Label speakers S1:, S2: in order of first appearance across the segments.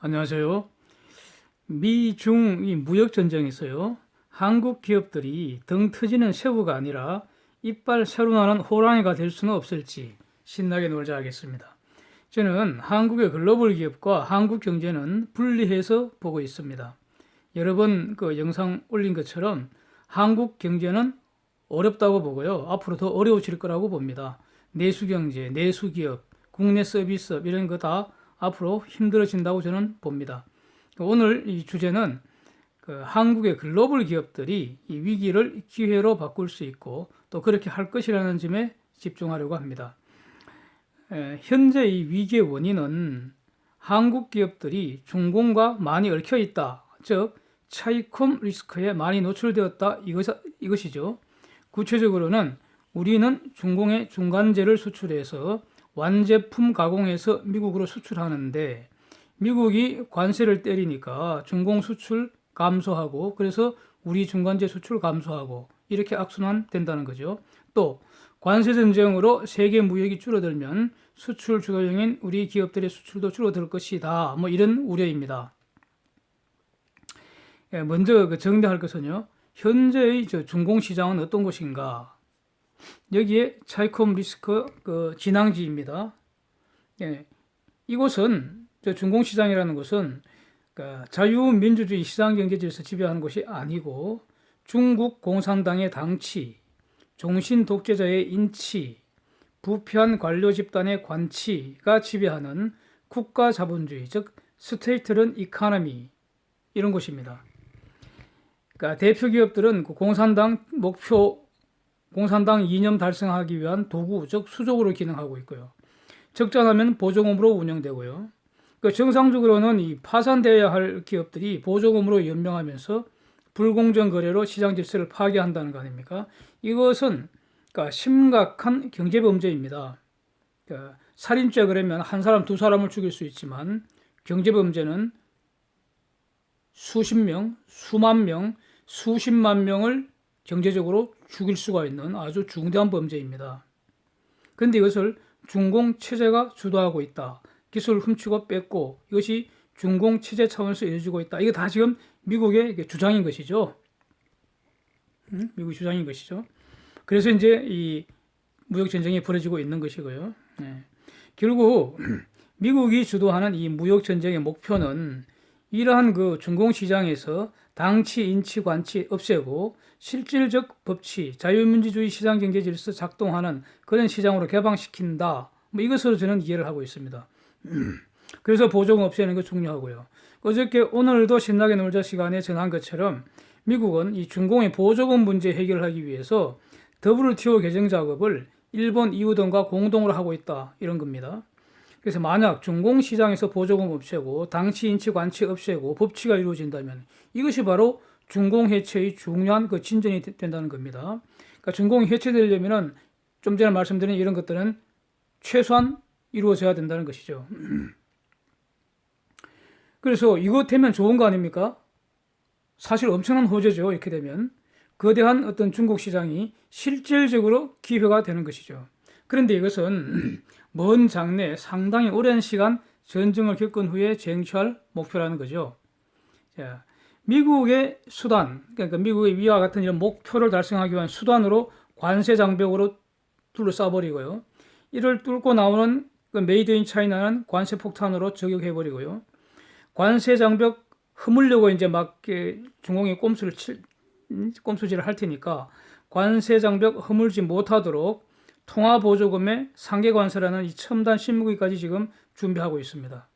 S1: 안녕하세요. 미중 이 무역 전쟁에서요. 한국 기업들이 등 트지는 새우가 아니라 이빨 새로 나는 호랑이가 될 수는 없을지 신나게 놀자 하겠습니다. 저는 한국의 글로벌 기업과 한국 경제는 분리해서 보고 있습니다. 여러 번 그 영상 올린 것처럼 한국 경제는 어렵다고 보고요. 앞으로 더 어려워질 거라고 봅니다. 내수 경제, 내수 기업, 국내 서비스업 이런 거 다 앞으로 힘들어진다고 저는 봅니다. 오늘 이 주제는 한국의 글로벌 기업들이 이 위기를 기회로 바꿀 수 있고 또 그렇게 할 것이라는 점에 집중하려고 합니다. 현재 이 위기의 원인은 한국 기업들이 중공과 많이 얽혀 있다. 즉, 차이콤 리스크에 많이 노출되었다. 이것이죠. 구체적으로는 우리는 중공의 중간재를 수출해서 완제품 가공해서 미국으로 수출하는데 미국이 관세를 때리니까 중공 수출 감소하고 그래서 우리 중간재 수출 감소하고 이렇게 악순환 된다는 거죠. 또 관세 전쟁으로 세계 무역이 줄어들면 수출 주도형인 우리 기업들의 수출도 줄어들 것이다. 뭐 이런 우려입니다. 먼저 정리할 것은요. 현재의 중공 시장은 어떤 것인가? 여기에 차이콤 리스크 진앙지입니다. 이곳은 중공시장이라는 것은 자유민주주의 시장경제질서 지배하는 것이 아니고 중국 공산당의 당치, 종신 독재자의 인치, 부패한 관료 집단의 관치가 지배하는 국가 자본주의, 즉 스테이트런 이카노미 이런 곳입니다. 대표 기업들은 공산당 이념 달성하기 위한 도구, 즉 수족으로 기능하고 있고요. 적자나면 보조금으로 운영되고요. 정상적으로는 이 파산되어야 할 기업들이 보조금으로 연명하면서 불공정 거래로 시장 질서를 파괴한다는 거 아닙니까? 이것은 심각한 경제범죄입니다. 살인죄 그러면 한 사람, 두 사람을 죽일 수 있지만 경제범죄는 수십 명, 수만 명, 수십만 명을 경제적으로 죽일 수가 있는 아주 중대한 범죄입니다. 그런데 이것을 중공체제가 주도하고 있다. 기술을 훔치고 뺏고 이것이 중공체제 차원에서 이루어지고 있다. 이게 다 지금 미국의 주장인 것이죠. 미국의 주장인 것이죠. 그래서 이제 이 무역전쟁이 벌어지고 있는 것이고요. 결국 미국이 주도하는 이 무역전쟁의 목표는 이러한 중공시장에서 당치, 인치, 관치 없애고 실질적 법치, 자유민주주의 시장경제 질서 작동하는 그런 시장으로 개방시킨다. 뭐 이것으로 저는 이해를 하고 있습니다. 그래서 보조금 없애는 거 중요하고요. 어저께 오늘도 신나게 놀자 시간에 전한 것처럼 미국은 이 중공의 보조금 문제 해결을 하기 위해서 WTO 개정 작업을 일본, EU 등과 공동으로 하고 있다. 이런 겁니다. 그래서 만약 중공시장에서 보조금 없애고 당치, 인치, 관치 없애고 법치가 이루어진다면 이것이 바로 중공 해체의 중요한 진전이 된다는 겁니다. 중공이 해체되려면은 좀 전에 말씀드린 이런 것들은 최소한 이루어져야 된다는 것이죠. 그래서 이거 되면 좋은 거 아닙니까? 사실 엄청난 호재죠. 이렇게 되면 거대한 어떤 중국 시장이 실질적으로 기회가 되는 것이죠. 그런데 이것은 먼 장래 상당히 오랜 시간 전쟁을 겪은 후에 쟁취할 목표라는 거죠. 자, 미국의 수단, 그러니까 미국의 위와 같은 이런 목표를 달성하기 위한 수단으로 관세 장벽으로 둘러싸버리고요. 이를 뚫고 나오는 메이드 인 차이나는 관세 폭탄으로 저격해버리고요. 관세 장벽 허물려고 이제 막 중공이 꼼수질을 할 테니까 관세 장벽 허물지 못하도록 통화보조금의 상계관세라는 이 첨단 신무기까지 지금 준비하고 있습니다.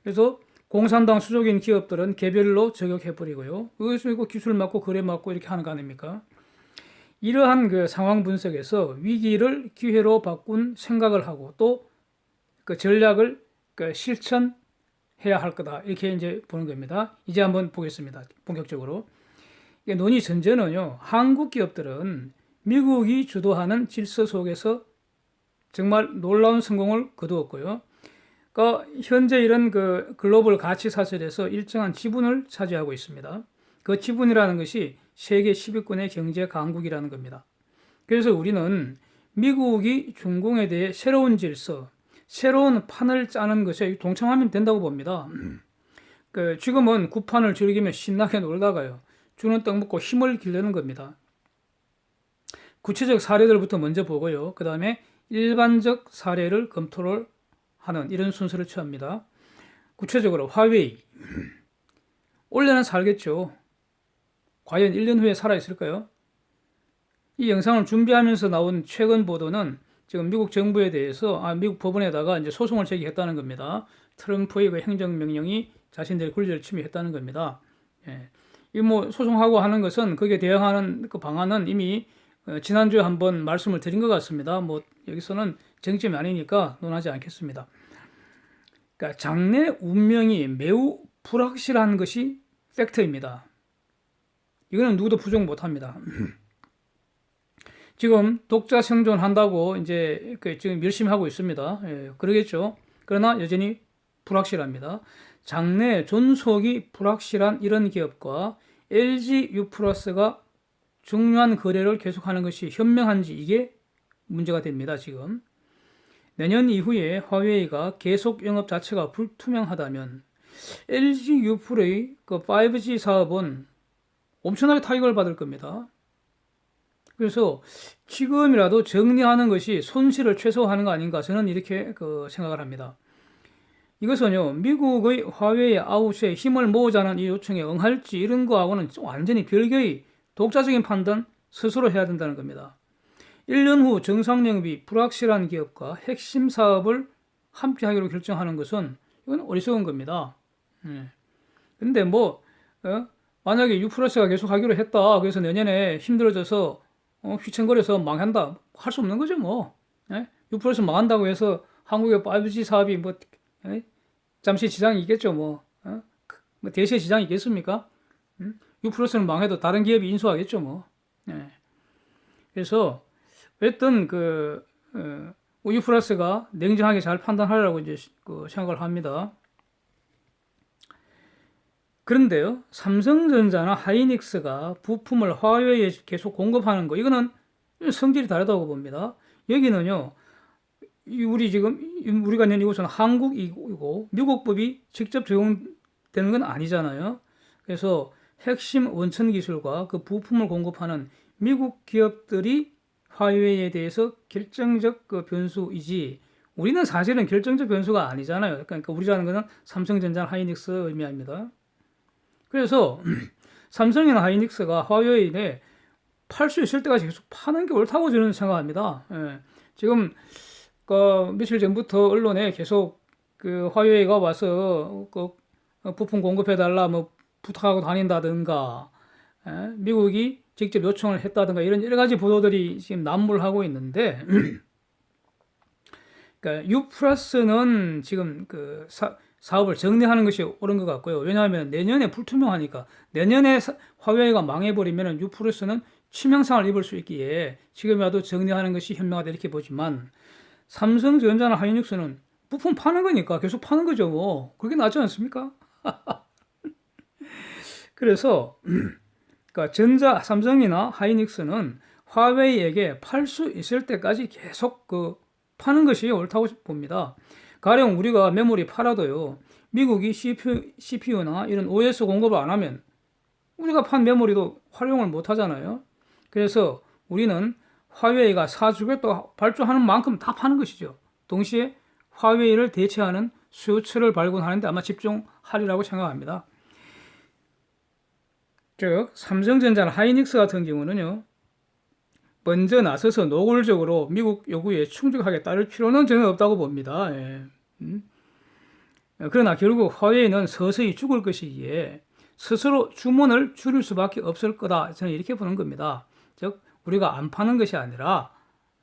S1: 그래서 공산당 수족인 기업들은 개별로 저격해버리고요. 여기서 기술 맞고 거래 맞고 이렇게 하는 거 아닙니까? 이러한 상황 분석에서 위기를 기회로 바꾼 생각을 하고 또 전략을 실천해야 할 거다. 이렇게 이제 보는 겁니다. 이제 한번 보겠습니다. 본격적으로. 논의 전제는요. 한국 기업들은 미국이 주도하는 질서 속에서 정말 놀라운 성공을 거두었고요. 현재 이런 글로벌 가치 사슬에서 일정한 지분을 차지하고 있습니다. 그 지분이라는 것이 세계 10위권의 경제 강국이라는 겁니다. 그래서 우리는 미국이 중공에 대해 새로운 질서, 새로운 판을 짜는 것에 동참하면 된다고 봅니다. 지금은 구판을 즐기며 신나게 놀다가요. 주는 떡 먹고 힘을 기르는 겁니다. 구체적 사례들부터 먼저 보고요. 그 다음에 일반적 사례를 검토를 하는 이런 순서를 취합니다. 구체적으로 화웨이. 원래는 살겠죠. 과연 1년 후에 살아있을까요? 이 영상을 준비하면서 나온 최근 보도는 지금 미국 정부에 대해서 미국 법원에다가 이제 소송을 제기했다는 겁니다. 트럼프의 그 행정명령이 자신들의 권리를 침해했다는 겁니다. 예. 이 뭐 소송하고 하는 것은 거기에 대응하는 그 방안은 이미 지난주에 한번 말씀을 드린 것 같습니다. 뭐 여기서는 쟁점이 아니니까 논하지 않겠습니다. 그러니까 장래 운명이 매우 불확실한 것이 팩트입니다. 이거는 누구도 부정 못합니다. 지금 독자 생존한다고 이제 지금 열심히 하고 있습니다. 예, 그러겠죠. 그러나 여전히 불확실합니다. 장래 존속이 불확실한 이런 기업과 LG U+가 중요한 거래를 계속하는 것이 현명한지 이게 문제가 됩니다. 지금 내년 이후에 화웨이가 계속 영업 자체가 불투명하다면 LG U+의 그 5G 사업은 엄청나게 타격을 받을 겁니다. 그래서 지금이라도 정리하는 것이 손실을 최소화하는 거 아닌가 저는 이렇게 생각을 합니다. 이것은요, 미국의 화웨이 아웃에 힘을 모으자는 이 요청에 응할지 이런 거하고는 완전히 별개의 독자적인 판단 스스로 해야 된다는 겁니다. 1년 후 정상 영업이 불확실한 기업과 핵심 사업을 함께 하기로 결정하는 것은 이건 어리석은 겁니다. 근데 만약에 U+가 계속 하기로 했다. 그래서 내년에 힘들어져서 휘청거려서 망한다. 할 수 없는 거죠, 뭐. 예? U+ 망한다고 해서 한국의 5G 사업이 잠시 지장이 있겠죠, 뭐. 대세 지장이 있겠습니까? U+는 망해도 다른 기업이 인수하겠죠, 뭐. 예. 그래서 어쨌든 U+가 냉정하게 잘 판단하려고 이제 생각을 합니다. 그런데요, 삼성전자나 하이닉스가 부품을 화웨이에 계속 공급하는 거, 이거는 성질이 다르다고 봅니다. 여기는요, 우리가 낸 이곳은 한국이고, 미국법이 직접 적용되는 건 아니잖아요. 그래서 핵심 원천 기술과 그 부품을 공급하는 미국 기업들이 화웨이에 대해서 결정적 변수이지, 우리는 사실은 결정적 변수가 아니잖아요. 그러니까 우리라는 것은 삼성전자, 하이닉스 의미합니다. 그래서 삼성이나 하이닉스가 화웨이에 팔 수 있을 때까지 계속 파는 게 옳다고 저는 생각합니다. 예. 지금 며칠 전부터 언론에 계속 화웨이가 와서 부품 공급해달라 뭐 부탁하고 다닌다든가, 예? 미국이 직접 요청을 했다든가 이런 여러 가지 보도들이 지금 난무하고 있는데, 그러니까 U+는 지금 사업을 정리하는 것이 옳은 것 같고요. 왜냐하면 내년에 불투명하니까, 내년에 화웨이가 망해버리면 U+는 치명상을 입을 수 있기에 지금이라도 정리하는 것이 현명하다 이렇게 보지만, 삼성전자나 하이닉스는 부품 파는 거니까 계속 파는 거죠. 뭐 그게 낫지 않습니까? 그래서 그러니까 삼성이나 하이닉스는 화웨이에게 팔 수 있을 때까지 계속 파는 것이 옳다고 봅니다. 가령 우리가 메모리 팔아도요, 미국이 CPU나 이런 OS 공급을 안 하면 우리가 판 메모리도 활용을 못 하잖아요. 그래서 우리는 화웨이가 사주겠다고 발주하는 만큼 다 파는 것이죠. 동시에 화웨이를 대체하는 수요처를 발굴하는 데 아마 집중하리라고 생각합니다. 즉 삼성전자나 하이닉스 같은 경우는요, 먼저 나서서 노골적으로 미국 요구에 충족하게 따를 필요는 저는 없다고 봅니다. 예. 그러나 결국 화웨이는 서서히 죽을 것이기에 스스로 주문을 줄일 수밖에 없을 거다, 저는 이렇게 보는 겁니다. 즉 우리가 안 파는 것이 아니라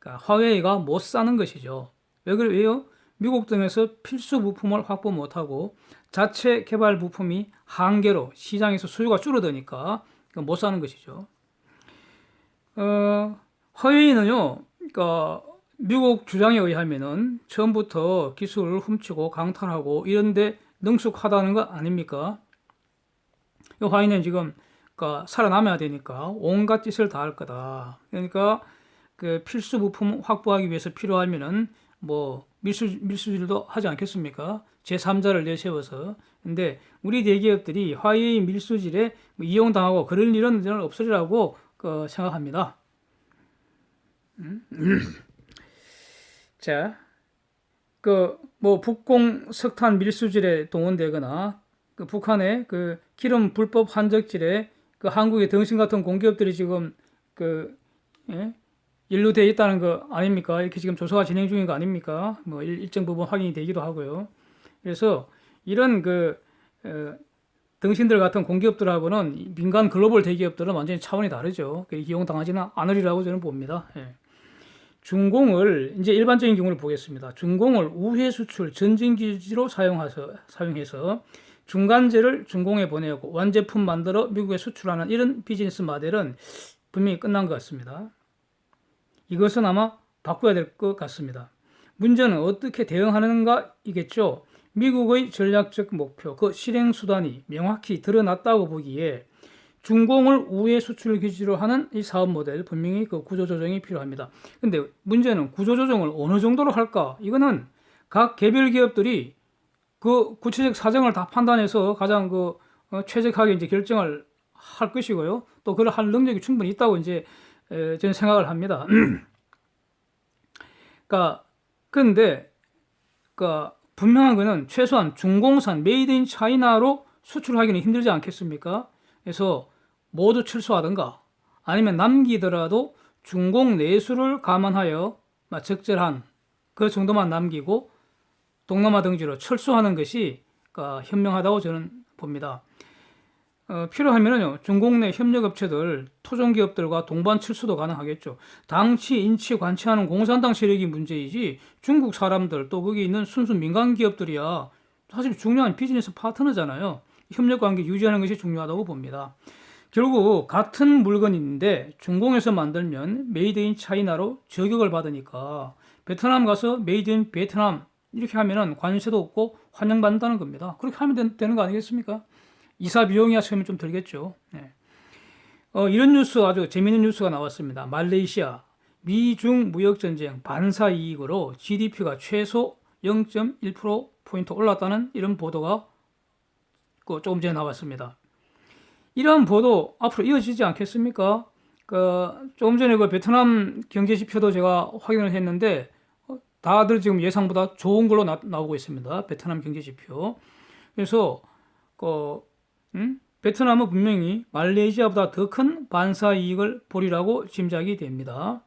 S1: 화웨이가 못 사는 것이죠. 왜요? 미국 등에서 필수 부품을 확보 못하고 자체 개발 부품이 한계로 시장에서 수요가 줄어드니까 못 사는 것이죠. 화웨이는요, 미국 주장에 의하면은 처음부터 기술을 훔치고 강탈하고 이런데 능숙하다는 거 아닙니까? 화웨이는 지금 살아남아야 되니까 온갖 짓을 다 할 거다. 그러니까 필수 부품 확보하기 위해서 필요하면은 밀수질도 하지 않겠습니까? 제3자를 내세워서. 근데 우리 대기업들이 화웨이 밀수질에 이용당하고 그럴 일은 없으리라고 생각합니다. 자, 뭐 북공 석탄 밀수질에 동원되거나 북한의 기름 불법 환적질에 한국의 덩신 같은 공기업들이 지금 연루되어 있다는 거 아닙니까? 이렇게 지금 조사가 진행 중인 거 아닙니까? 뭐 일정 부분 확인이 되기도 하고요. 그래서 이런 덩신들 같은 공기업들하고는 민간 글로벌 대기업들은 완전히 차원이 다르죠. 이용당하지는 않으리라고 저는 봅니다. 예. 중공을 이제 일반적인 경우를 보겠습니다. 중공을 우회 수출 전진기지로 사용해서 중간재를 중공에 보내고 완제품 만들어 미국에 수출하는 이런 비즈니스 모델은 분명히 끝난 것 같습니다. 이것은 아마 바꿔야 될 것 같습니다. 문제는 어떻게 대응하는가이겠죠. 미국의 전략적 목표, 그 실행 수단이 명확히 드러났다고 보기에 중공을 우회 수출 기지로 하는 이 사업 모델 분명히 구조 조정이 필요합니다. 근데 문제는 구조 조정을 어느 정도로 할까? 이거는 각 개별 기업들이 구체적 사정을 다 판단해서 가장 최적하게 이제 결정을 할 것이고요. 또 그걸 할 능력이 충분히 있다고 이제 저는 생각을 합니다. 그런데 분명한 거는 최소한 중공산 메이드 인 차이나로 수출하기는 힘들지 않겠습니까? 그래서 모두 철수하든가 아니면 남기더라도 중공 내수를 감안하여 적절한 그 정도만 남기고 동남아 등지로 철수하는 것이 현명하다고 저는 봅니다. 필요하면요 중공 내 협력업체들, 토종기업들과 동반 철수도 가능하겠죠. 당치, 인치, 관치하는 공산당 세력이 문제이지 중국 사람들 또 거기 있는 순수 민간 기업들이야 사실 중요한 비즈니스 파트너잖아요. 협력관계 유지하는 것이 중요하다고 봅니다. 결국 같은 물건인데 중공에서 만들면 메이드 인 차이나로 저격을 받으니까 베트남 가서 메이드 인 베트남 이렇게 하면은 관세도 없고 환영받는다는 겁니다. 그렇게 하면 되는 거 아니겠습니까? 이사 비용이야 처음에 좀 들겠죠. 네. 이런 뉴스 아주 재미있는 뉴스가 나왔습니다. 말레이시아 미중 무역전쟁 반사 이익으로 GDP가 최소 0.1%포인트 올랐다는 이런 보도가 조금 전에 나왔습니다. 이러한 보도 앞으로 이어지지 않겠습니까? 조금 전에 베트남 경제 지표도 제가 확인을 했는데 다들 지금 예상보다 좋은 걸로 나오고 있습니다. 베트남 경제 지표. 그래서 베트남은 분명히 말레이시아보다 더 큰 반사 이익을 보리라고 짐작이 됩니다.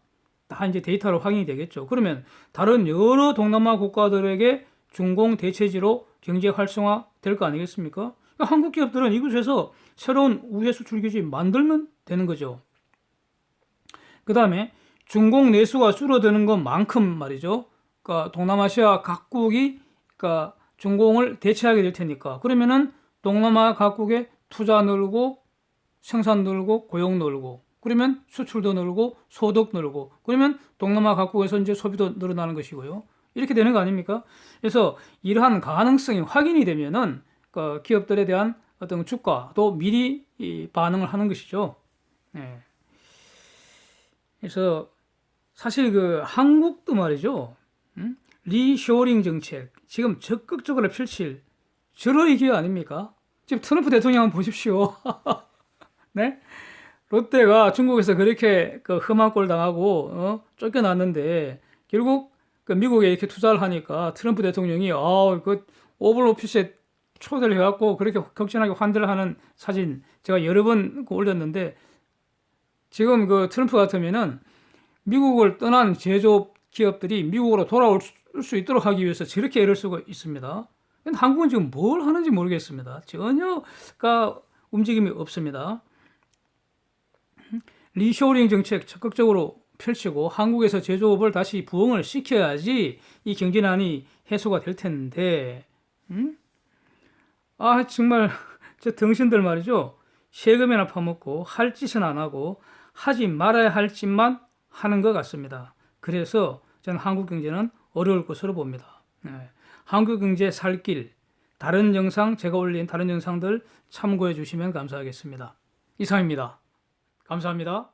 S1: 다 이제 데이터로 확인이 되겠죠. 그러면 다른 여러 동남아 국가들에게 중공 대체지로 경제 활성화 될 거 아니겠습니까? 그러니까 한국 기업들은 이곳에서 새로운 우회 수출 기지 만들면 되는 거죠. 그 다음에 중공 내수가 줄어드는 것만큼 말이죠. 그러니까 동남아시아 각국이 중공을 대체하게 될 테니까 그러면은 동남아 각국의 투자 늘고 생산 늘고 고용 늘고 그러면 수출도 늘고 소득 늘고 그러면 동남아 각국에서 이제 소비도 늘어나는 것이고요. 이렇게 되는 거 아닙니까? 그래서 이러한 가능성이 확인이 되면은 기업들에 대한 어떤 주가도 미리 반응을 하는 것이죠. 네. 그래서 사실 한국도 말이죠. 리쇼링 정책 지금 적극적으로 펼칠 저런 기회 아닙니까? 지금 트럼프 대통령 한번 보십시오. 네? 롯데가 중국에서 그렇게 험한 꼴 당하고 쫓겨났는데 결국 미국에 이렇게 투자를 하니까 트럼프 대통령이 오벌 오피스에 초대를 해갖고 그렇게 격전하게 환대를 하는 사진 제가 여러 번 올렸는데 지금 트럼프 같으면은 미국을 떠난 제조업 기업들이 미국으로 돌아올 수 있도록 하기 위해서 저렇게 애를 쓰고 있습니다. 근데 한국은 지금 뭘 하는지 모르겠습니다. 전혀 움직임이 없습니다. 리쇼링 정책 적극적으로 펼치고 한국에서 제조업을 다시 부흥을 시켜야지 이 경제난이 해소가 될 텐데 정말 저 등신들 말이죠. 세금이나 파먹고 할 짓은 안 하고 하지 말아야 할 짓만 하는 것 같습니다. 그래서 저는 한국 경제는 어려울 것으로 봅니다. 네. 한국 경제 살 길, 다른 영상 제가 올린 다른 영상들 참고해 주시면 감사하겠습니다. 이상입니다. 감사합니다.